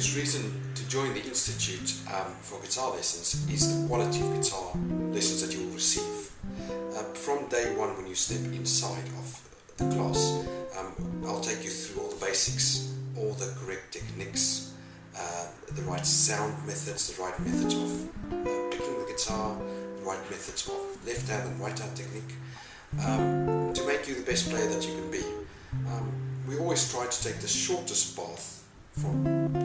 biggest reason to join the Institute for guitar lessons is the quality of guitar lessons that you will receive. From day one when you step inside of the class, I'll take you through all the basics, all the correct techniques, the right sound methods, the right methods of picking the guitar, the right methods of left hand and right hand technique, to make you the best player that you can be. We always try to take the shortest path from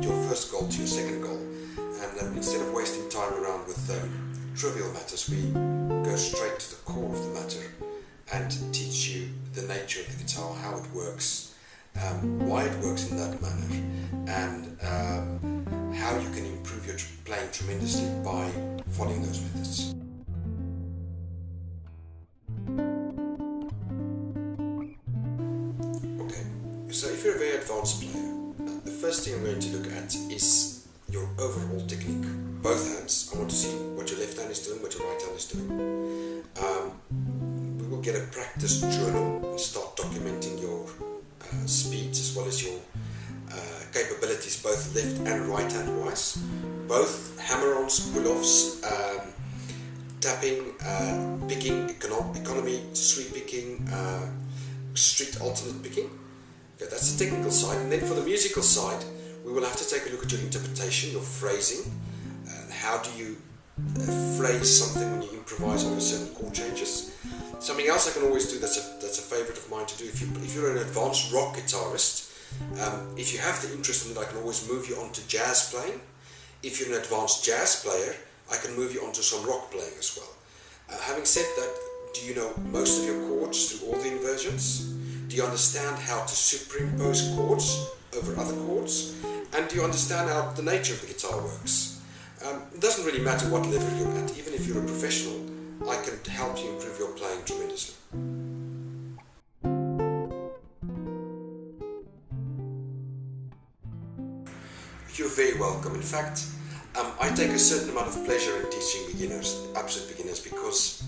your first goal to your second goal, and instead of wasting time around with trivial matters, we go straight to the core of the matter and teach you the nature of the guitar, how it works, why it works in that manner, and how you can improve your playing tremendously by following those methods. Okay, so if you're a very advanced player, the first thing I'm going to look at is your overall technique. Both hands. I want to see what your left hand is doing, what your right hand is doing. We will get a practice journal and start documenting your speeds as well as your capabilities, both left and right hand wise. Both hammer-ons, pull-offs, tapping, picking, economy, sweep picking, strict alternate picking. Okay, that's the technical side. And then for the musical side, we will have to take a look at your interpretation, your phrasing. How do you phrase something when you improvise over certain chord changes? Something else I can always do that's a favourite of mine to do. If you're an advanced rock guitarist, if you have the interest in it, I can always move you on to jazz playing. If you're an advanced jazz player, I can move you on to some rock playing as well. Having said that, do you know most of your chords through all the inversions? Do you understand how to superimpose chords over other chords? And do you understand how the nature of the guitar works? It doesn't really matter what level you're at. Even if you're a professional, I can help you improve your playing tremendously. You're very welcome. In fact, I take a certain amount of pleasure in teaching beginners, absolute beginners, because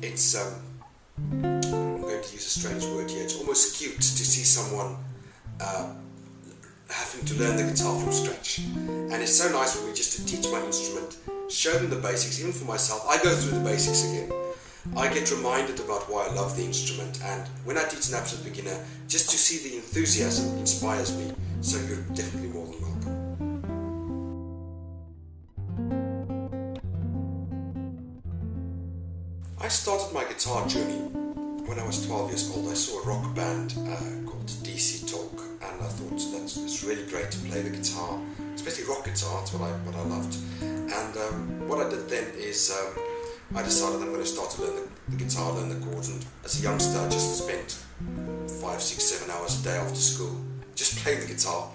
it's, I'm going to use a strange word here, it's almost cute to see someone having to learn the guitar from scratch. And it's so nice for me just to teach my instrument, show them the basics. Even for myself, I go through the basics again. I get reminded about why I love the instrument, and when I teach an absolute beginner, just to see the enthusiasm inspires me, so you're definitely more than welcome. I started my guitar journey when I was 12 years old. I saw a rock band called DC Talk, and I thought it's really great to play the guitar, especially rock guitar. That's what I loved. And what I did then is I decided I'm going to start to learn the guitar, learn the chords. And as a youngster, I just spent 5, 6, 7 hours a day after school just playing the guitar.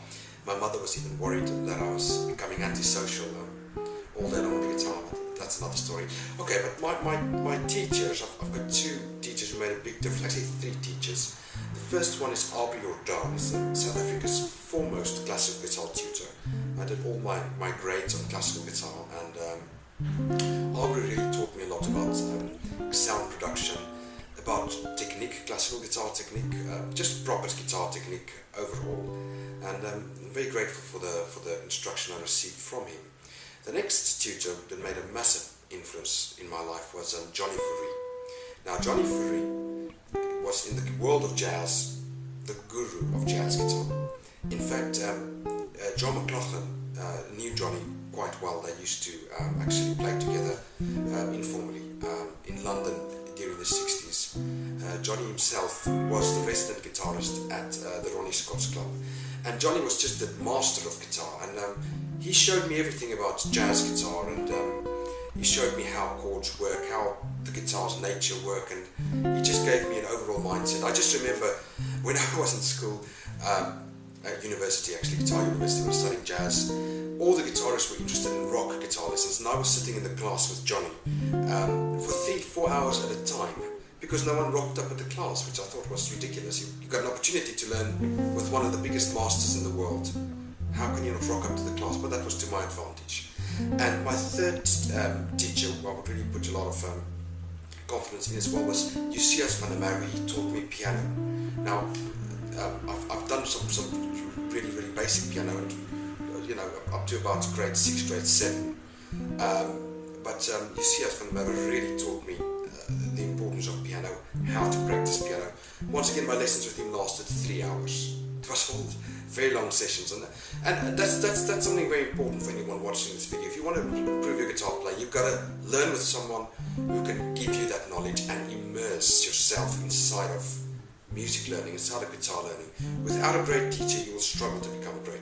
My mother was even worried that I was becoming antisocial all day long on the guitar. That's another story. Okay, but my teachers, I've got 2 teachers who made a big difference, actually 3 teachers. The first one is Aubrey Jordan, is South Africa's foremost classical guitar tutor. I did all my grades on classical guitar, and Aubrey really taught me a lot about sound production, about technique, classical guitar technique, just proper guitar technique overall. And I'm very grateful for the instruction I received from him. The next tutor that made a massive influence in my life was Johnny Fourie. Now, Johnny Fourie was, in the world of jazz, the guru of jazz guitar. In fact, John McLaughlin knew Johnny quite well. They used to actually play together informally in London during the 60s. Johnny himself was the resident guitarist at the Ronnie Scott's Club. And Johnny was just the master of guitar, and he showed me everything about jazz guitar, and he showed me how chords work, how the guitar's nature work, and he just gave me an overall mindset. I just remember when I was in school, at university actually, Guitar University, when I was studying jazz, all the guitarists were interested in rock guitar lessons, and I was sitting in the class with Johnny for 3-4 hours at a time, because no one rocked up at the class, which I thought was ridiculous. You got an opportunity to learn with one of the biggest masters in the world. How can you not rock up to the class? But that was to my advantage. And my third teacher, who I would really put a lot of confidence in as well, was Lucius van der Merwe. He taught me piano. Now, I've done some really basic piano, and up to about grade 6, grade 7. But you see, Stefan Joubert really taught me the importance of piano, how to practice piano. Once again, my lessons with him lasted 3 hours. It was all very long sessions, and that's something very important for anyone watching this video. If you want to improve your guitar playing, you've got to learn with someone who can give you that knowledge and immerse yourself inside of music learning, inside of guitar learning. Without a great teacher, you will struggle to become a great